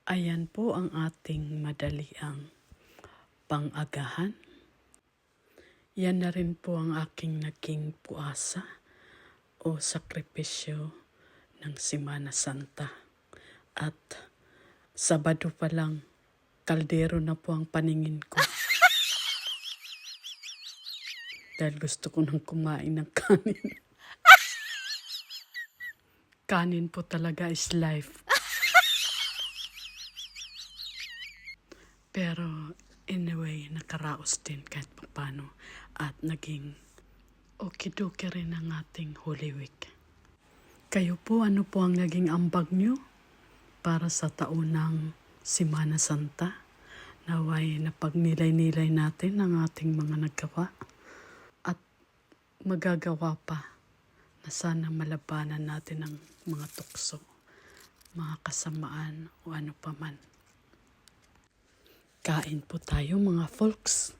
Ayan po ang ating madaliang pang-agahan. Yan na rin po ang aking naging puasa o sakripisyo ng Semana Santa. At Sabado pa lang, kaldero na po ang paningin ko. Dahil gusto ko nang kumain ng kanin. Kanin po talaga is life. Pero anyway, nakaraos din kahit paano at naging okidoki rin ang ating Holy Week. Kayo po, ano po ang naging ambag nyo para sa taunang Semana Santa? Naway napagnilay-nilay natin ang ating mga nagawa at magagawa pa na sana malabanan natin ang mga tukso, mga kasamaan o ano paman. Kain po tayo mga folks.